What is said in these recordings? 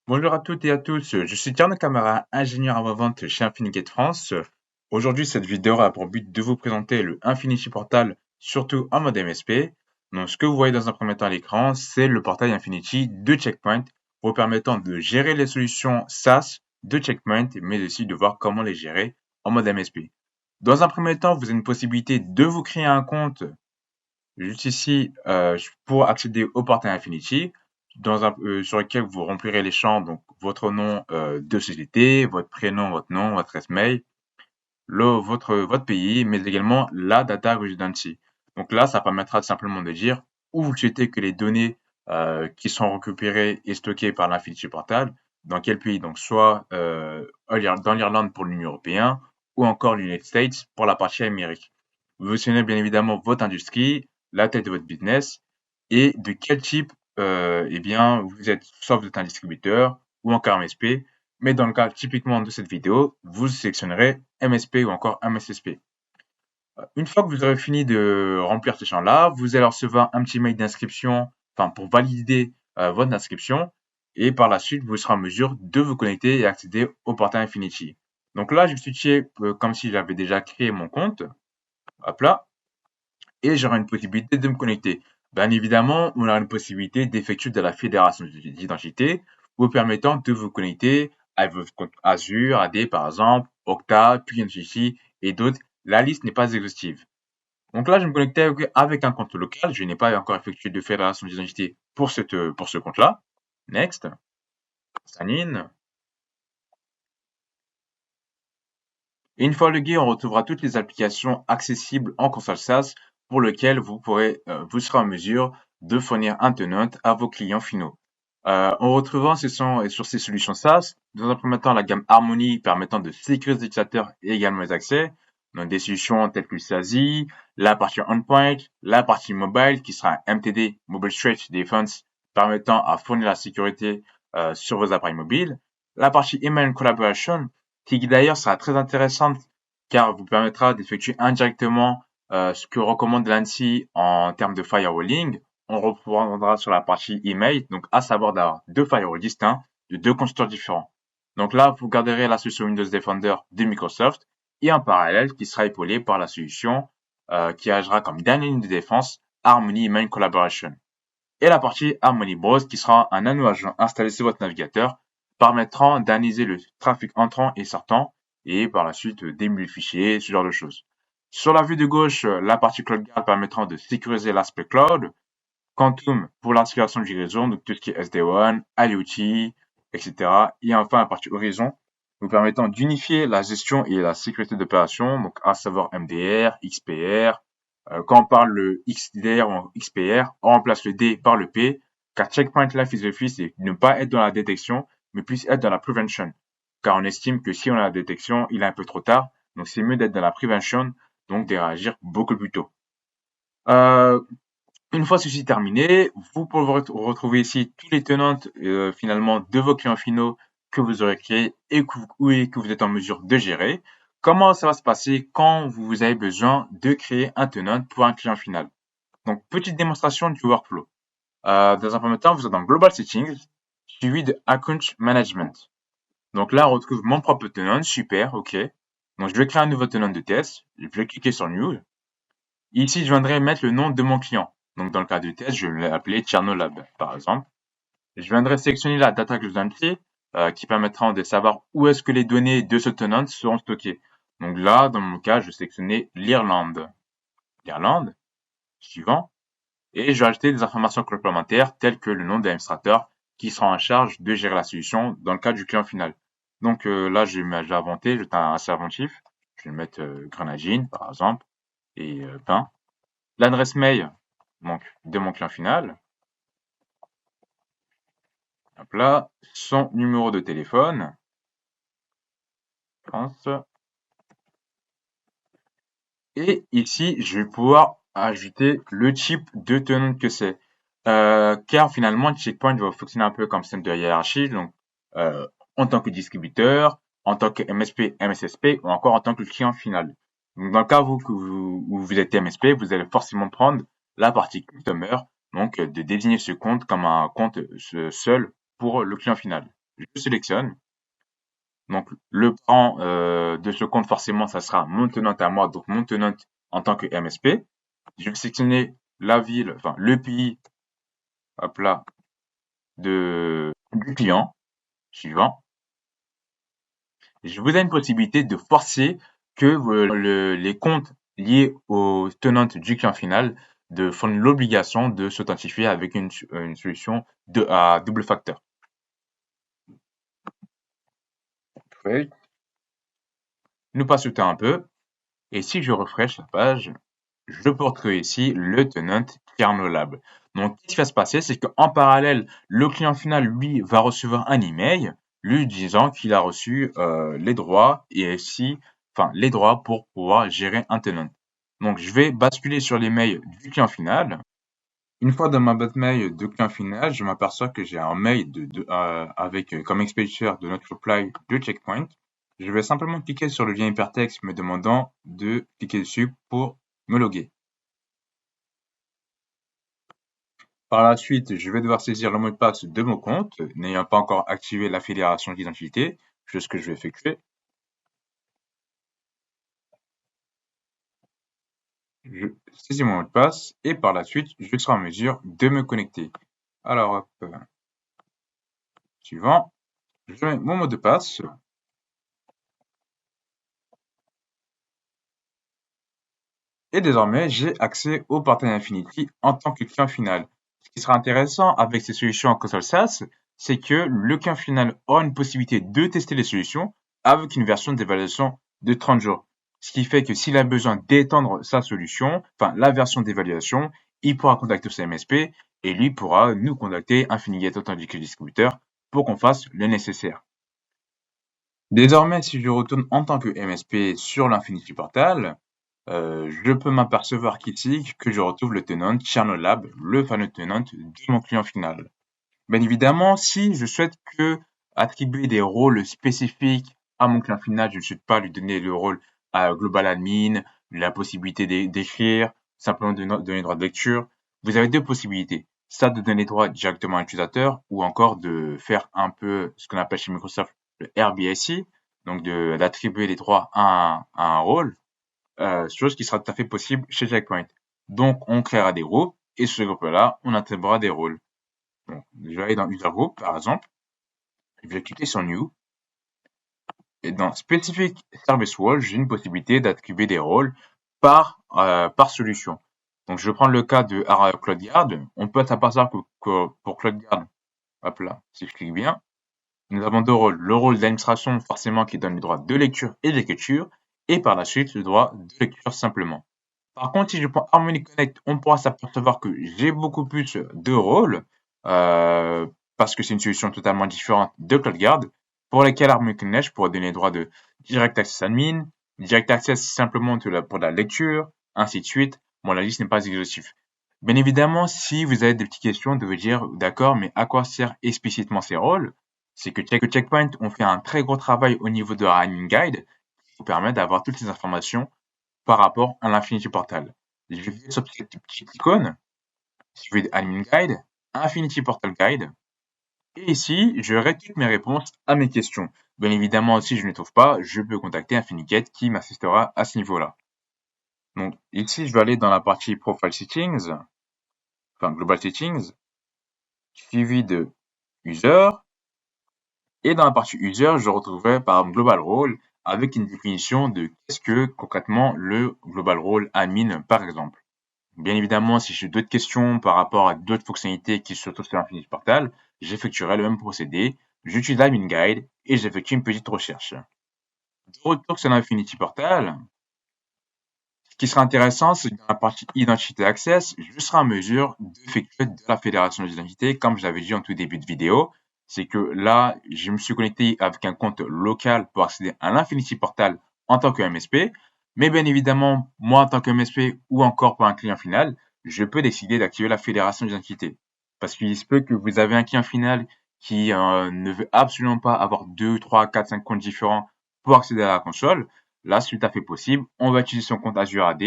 Bonjour à toutes et à tous, je suis Tierno Camara, ingénieur avant-vente chez Infinigate France. Aujourd'hui, cette vidéo a pour but de vous présenter le Infinity Portal, surtout en mode MSP. Donc, ce que vous voyez dans un premier temps à l'écran, c'est le portail Infinity de Checkpoint, vous permettant de gérer les solutions SaaS de Checkpoint, mais aussi de voir comment les gérer en mode MSP. Dans un premier temps, vous avez une possibilité de vous créer un compte juste ici, pour accéder au portail Infinity, sur lequel vous remplirez les champs, donc votre nom de société, votre prénom, votre nom, votre adresse mail, votre pays, mais également la data residency. Donc là, ça permettra simplement de dire où vous souhaitez que les données qui sont récupérées et stockées par l'Infinity Portal, dans quel pays, donc soit dans l'Irlande pour l'Union européenne, ou encore l'United States pour la partie Amérique. Vous mentionnez bien évidemment votre industrie, la taille de votre business et de quel type eh bien, vous êtes, soit vous êtes un distributeur ou encore MSP, mais dans le cas typiquement de cette vidéo, vous sélectionnerez MSP ou encore MSSP. Une fois que vous aurez fini de remplir ces champs-là, vous allez recevoir un petit mail d'inscription, enfin pour valider votre inscription, et par la suite, vous serez en mesure de vous connecter et accéder au portail Infinity. Donc là, je vais switcher comme si j'avais déjà créé mon compte, hop là, et j'aurai une possibilité de me connecter. Bien évidemment, on aura une possibilité d'effectuer de la fédération d'identité, vous permettant de vous connecter à votre compte Azure, AD par exemple, Okta, PNGC et d'autres. La liste n'est pas exhaustive. Donc là, je me connectais avec un compte local. Je n'ai pas encore effectué de fédération d'identité pour ce compte-là. Next. Sign in. Et une fois logué, on retrouvera toutes les applications accessibles en console SaaS pour lesquelles vous serez en mesure de fournir un tenant à vos clients finaux. En retrouvant sur ces solutions SaaS, dans un premier temps, la gamme Harmony permettant de sécuriser les utilisateurs et également les accès. Donc des solutions telles que le SASI, la partie endpoint, la partie mobile qui sera MTD, Mobile Threat Defense, permettant à fournir la sécurité sur vos appareils mobiles. La partie email collaboration qui d'ailleurs sera très intéressante car vous permettra d'effectuer indirectement ce que recommande l'ANSI en termes de firewalling. On reprendra sur la partie email, donc à savoir d'avoir deux firewalls distincts de deux constructeurs différents. Donc là, vous garderez la solution Windows Defender de Microsoft et en parallèle qui sera épaulée par la solution qui agira comme dernière ligne de défense Harmony Email Collaboration. Et la partie Harmony Browse qui sera un anneau agent installé sur votre navigateur permettant d'analyser le trafic entrant et sortant et par la suite d'émuler le fichier, ce genre de choses. Sur la vue de gauche, la partie CloudGuard permettant de sécuriser l'aspect cloud, Quantum pour l'intégration du réseau, donc tout ce qui est SD-WAN, IoT, etc. Et enfin la partie Horizon, nous permettant d'unifier la gestion et la sécurité d'opération, donc à savoir MDR, XPR. Quand on parle le XDR ou XPR, on remplace le D par le P, car Checkpoint là, philosophie, c'est ne pas être dans la détection, mais plus être dans la prevention. Car on estime que si on a la détection, il est un peu trop tard, donc c'est mieux d'être dans la prevention, donc de réagir beaucoup plus tôt. Euh, une fois ceci terminé, vous pourrez retrouver ici tous les tenants finalement de vos clients finaux que vous aurez créés et que vous êtes en mesure de gérer. Comment ça va se passer quand vous avez besoin de créer un tenant pour un client final? Donc, petite démonstration du workflow. Dans un premier temps, vous êtes dans Global Settings, suivi de Account Management. Donc là, on retrouve mon propre tenant, super, ok. Donc, je vais créer un nouveau tenant de test. Je vais cliquer sur New. Ici, je viendrai mettre le nom de mon client. Donc, dans le cas du test, je vais l'appeler Tchernolab, par exemple. Je viendrai sélectionner la data que je viens de créer, qui permettra de savoir où est-ce que les données de ce tenant seront stockées. Donc là, dans mon cas, je vais sélectionner l'Irlande. L'Irlande, suivant. Et je vais ajouter des informations complémentaires telles que le nom de l'administrateur qui sera en charge de gérer la solution dans le cas du client final. Donc là, je vais inventer, je vais un assez inventif. Je vais mettre grenadine, par exemple, et pain. L'adresse mail donc, de mon client final. Hop là, son numéro de téléphone. Je pense. Et ici, je vais pouvoir ajouter le type de tenant que c'est. Car finalement, Checkpoint va fonctionner un peu comme système de hiérarchie. Donc, euh, en tant que distributeur, en tant que MSP, MSSP ou encore en tant que client final. Donc, dans le cas où vous êtes MSP, vous allez forcément prendre la partie customer, donc de désigner ce compte comme un compte seul pour le client final. je sélectionne. Donc, le parent de ce compte, forcément, ça sera mon tenant à moi, donc mon tenant en tant que MSP. Je vais sélectionner la ville, enfin le pays, hop là, du client suivant. Je vous donne une possibilité de forcer que les comptes liés aux tenantes du client final de font l'obligation de s'authentifier avec une solution à double facteur. Oui. Nous patientons un peu, et si je refresh la page, je peux retrouver ici le tenant Kernel. Donc, ce qui va se passer, c'est qu'en parallèle, le client final, lui, va recevoir un email lui disant qu'il a reçu les droits et aussi, enfin, les droits pour pouvoir gérer un tenant. Donc, je vais basculer sur les mails du client final. Une fois dans ma boîte mail de client final, je m'aperçois que j'ai un mail avec comme expéditeur de notre reply de Checkpoint. Je vais simplement cliquer sur le lien hypertexte me demandant de cliquer dessus pour me loguer. Par la suite, je vais devoir saisir le mot de passe de mon compte, n'ayant pas encore activé la fédération d'identité, chose que je vais effectuer. Je saisis mon mot de passe et par la suite, je serai en mesure de me connecter. Alors, hop, suivant, je mets mon mot de passe. Et désormais, j'ai accès au portail Infinity en tant que client final. Ce qui sera intéressant avec ces solutions en console SaaS, c'est que le client final aura une possibilité de tester les solutions avec une version d'évaluation de 30 jours. Ce qui fait que s'il a besoin d'étendre sa solution, enfin la version d'évaluation, il pourra contacter son MSP et lui pourra nous contacter Infinigate tandis que distributeur pour qu'on fasse le nécessaire. Désormais, si je retourne en tant que MSP sur l'Infinity Portal, je peux m'apercevoir qu'ici, que je retrouve le tenant Chernolab, le fameux tenant de mon client final. Bien évidemment, si je souhaite que attribuer des rôles spécifiques à mon client final, je ne souhaite pas lui donner le rôle à Global Admin, la possibilité d'écrire, simplement de donner droit de lecture. Vous avez deux possibilités. Ça de donner droit directement à l'utilisateur ou encore de faire un peu ce qu'on appelle chez Microsoft le RBAC, donc d'attribuer les droits à un rôle chose qui sera tout à fait possible chez Checkpoint. Donc, on créera des groupes, et sur ce groupe-là, on attribuera des rôles. Donc, je vais aller dans User Group, par exemple, je vais cliquer sur New, et dans Specific Service Role, j'ai une possibilité d'attribuer des rôles par solution. Donc, je vais prendre le cas de CloudGuard. On peut s'apercevoir que pour CloudGuard, hop là, si je clique bien, nous avons deux rôles. Le rôle d'administration, forcément, qui donne le droit de lecture et d'écriture, et par la suite, le droit de lecture simplement. Par contre, si je prends Harmony Connect, on pourra s'apercevoir que j'ai beaucoup plus de rôles, parce que c'est une solution totalement différente de CloudGuard, pour lesquels Harmony Connect, je pourrais donner le droit de Direct Access Admin, Direct Access simplement pour la lecture, ainsi de suite. Bon, la liste n'est pas exhaustive. Bien évidemment, si vous avez des petites questions, de vous dire, d'accord, mais à quoi servent explicitement ces rôles? C'est que Checkpoint ont fait un très gros travail au niveau de la Admin Guide, qui vous permet d'avoir toutes ces informations par rapport à l'Infinity Portal. Je vais cliquer sur cette petite icône, suivi Admin Guide, Infinity Portal Guide, et ici, j'aurai toutes mes réponses à mes questions. Bien évidemment, si je ne les trouve pas, je peux contacter Infinigate qui m'assistera à ce niveau-là. Donc ici, je vais aller dans la partie Profile Settings, enfin Global Settings, suivi de User, et dans la partie User, je retrouverai par exemple Global Role avec une définition de qu'est-ce que concrètement le Global Role admin par exemple. Bien évidemment, si j'ai d'autres questions par rapport à d'autres fonctionnalités qui se trouvent sur Infinity Portal, j'effectuerai le même procédé. J'utilise l'admin guide et j'effectue une petite recherche. De retour sur l'Infinity Portal, ce qui sera intéressant, c'est que dans la partie Identité Access, je serai en mesure d'effectuer de la fédération des identités, comme je l'avais dit en tout début de vidéo. C'est que là, je me suis connecté avec un compte local pour accéder à l'Infinity Portal en tant que MSP. Mais bien évidemment, moi en tant que MSP ou encore pour un client final, je peux décider d'activer la fédération des identités. Parce qu'il se peut que vous avez un client final qui ne veut absolument pas avoir 2, 3, 4, 5 comptes différents pour accéder à la console. Là, c'est tout à fait possible. On va utiliser son compte Azure AD,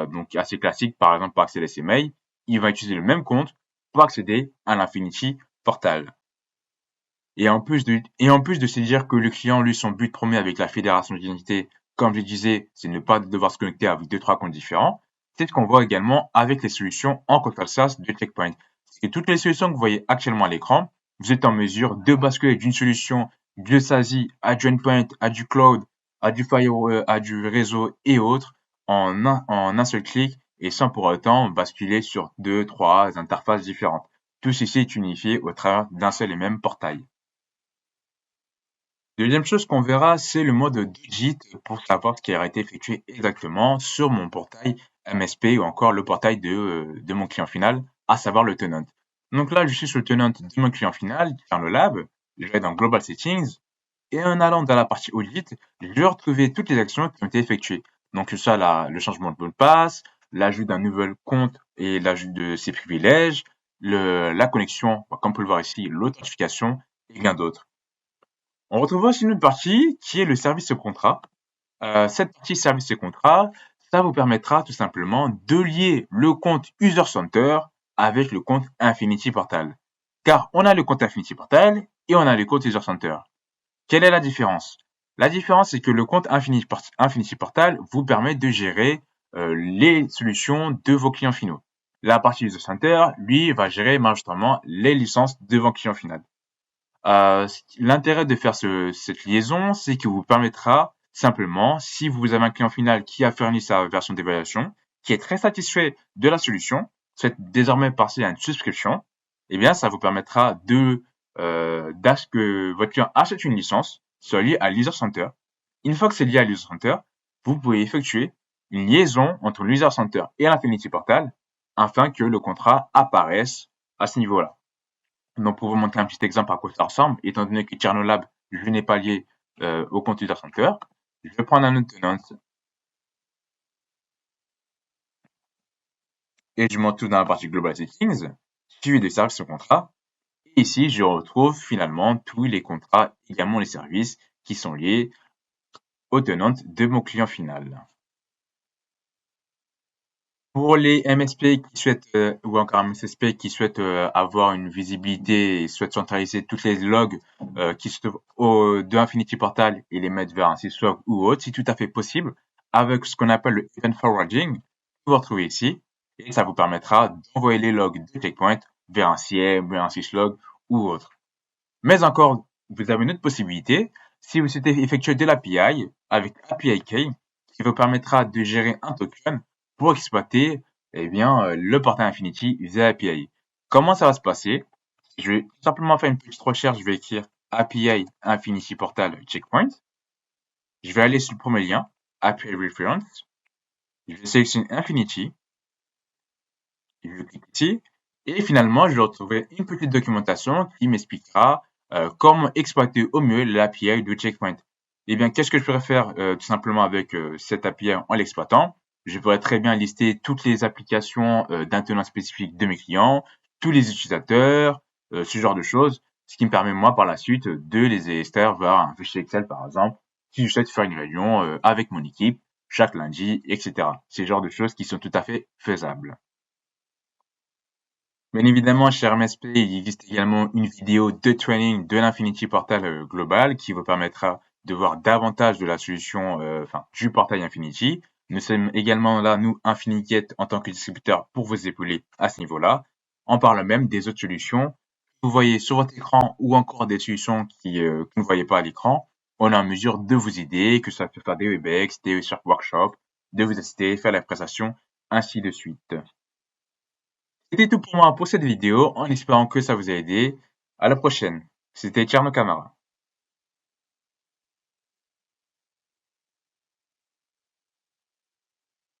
donc assez classique, par exemple pour accéder à ses mails. Il va utiliser le même compte pour accéder à l'Infinity Portal. Et en plus de se dire que le client, lui, son but premier avec la fédération d'identité, comme je disais, c'est ne pas devoir se connecter avec deux, trois comptes différents. C'est ce qu'on voit également avec les solutions en contrôle SaaS de Checkpoint. Et toutes les solutions que vous voyez actuellement à l'écran, vous êtes en mesure de basculer d'une solution du SASI à du endpoint, à du cloud, à du firewall, à du réseau et autres en un seul clic et sans pour autant basculer sur deux, trois interfaces différentes. Tout ceci est unifié au travers d'un seul et même portail. Deuxième chose qu'on verra, c'est le mode digit pour savoir ce qui a été effectué exactement sur mon portail MSP ou encore le portail de mon client final, à savoir le tenant. Donc là, je suis sur le tenant de mon client final, dans le lab, je vais dans Global Settings, et en allant dans la partie audit, je vais retrouver toutes les actions qui ont été effectuées. Donc ça, le changement de mot de passe, l'ajout d'un nouvel compte et l'ajout de ses privilèges, la connexion, comme on peut le voir ici, l'authentification et bien d'autres. On retrouve aussi une autre partie qui est le service contrat. Cette partie service contrat, ça vous permettra tout simplement de lier le compte User Center avec le compte Infinity Portal. Car on a le compte Infinity Portal et on a le compte User Center. Quelle est la différence? La différence, c'est que le compte Infinity Portal vous permet de gérer les solutions de vos clients finaux. La partie User Center, lui, va gérer majoritairement les licences de vos clients finaux. L'intérêt de faire cette liaison, c'est qu'il vous permettra simplement, si vous avez un client final qui a fourni sa version d'évaluation, qui est très satisfait de la solution, souhaite désormais passer à une souscription, eh bien, ça vous permettra que votre client achète une licence, soit liée à l'User Center. Une fois que c'est lié à l'User Center, vous pouvez effectuer une liaison entre l'User Center et l'Infinity Portal afin que le contrat apparaisse à ce niveau-là. Donc, pour vous montrer un petit exemple à quoi ça ressemble, étant donné que Tchernolab, je n'ai pas lié au compte User Center, je vais prendre un autre tenant et je monte tout dans la partie Global Settings, suivi des services au contrat. Et ici, je retrouve finalement tous les contrats, également les services qui sont liés aux tenantes de mon client final. Pour les MSP qui souhaitent, ou encore MSSP qui souhaitent avoir une visibilité et souhaitent centraliser toutes les logs qui se trouvent de Infinity Portal et les mettre vers un syslog ou autre, c'est tout à fait possible avec ce qu'on appelle le Event Forwarding, que vous retrouvez ici, et ça vous permettra d'envoyer les logs de Checkpoint vers un CIEM, vers un syslog ou autre. Mais encore, vous avez une autre possibilité, si vous souhaitez effectuer de l'API avec API Key, qui vous permettra de gérer un token pour exploiter le portail Infinity via API. Comment ça va se passer? Je vais tout simplement faire une petite recherche, je vais écrire API Infinity Portal Checkpoint. Je vais aller sur le premier lien, API Reference. Je vais sélectionner Infinity. Je clique ici. Et finalement, je vais retrouver une petite documentation qui m'expliquera comment exploiter au mieux l'API de Checkpoint. Eh bien, qu'est-ce que je pourrais faire tout simplement avec cette API en l'exploitant? Je pourrais très bien lister toutes les applications d'un tenant spécifique de mes clients, tous les utilisateurs, ce genre de choses, ce qui me permet moi par la suite de les extraire vers un fichier Excel par exemple, si je souhaite faire une réunion avec mon équipe chaque lundi, etc. C'est le genre de choses qui sont tout à fait faisables. Bien évidemment, chez MSP, il existe également une vidéo de training de l'Infinity Portal global qui vous permettra de voir davantage de la solution, du portail Infinity. Nous sommes également là, nous, InfiniGate, en tant que distributeur pour vous épauler à ce niveau-là. On parle même des autres solutions que vous voyez sur votre écran ou encore des solutions que vous ne voyez pas à l'écran. On est en mesure de vous aider, que ça peut faire des Webex, des workshops, de vous assister, faire la prestation, ainsi de suite. C'était tout pour moi pour cette vidéo, en espérant que ça vous a aidé. À la prochaine. C'était Tcherno Camara.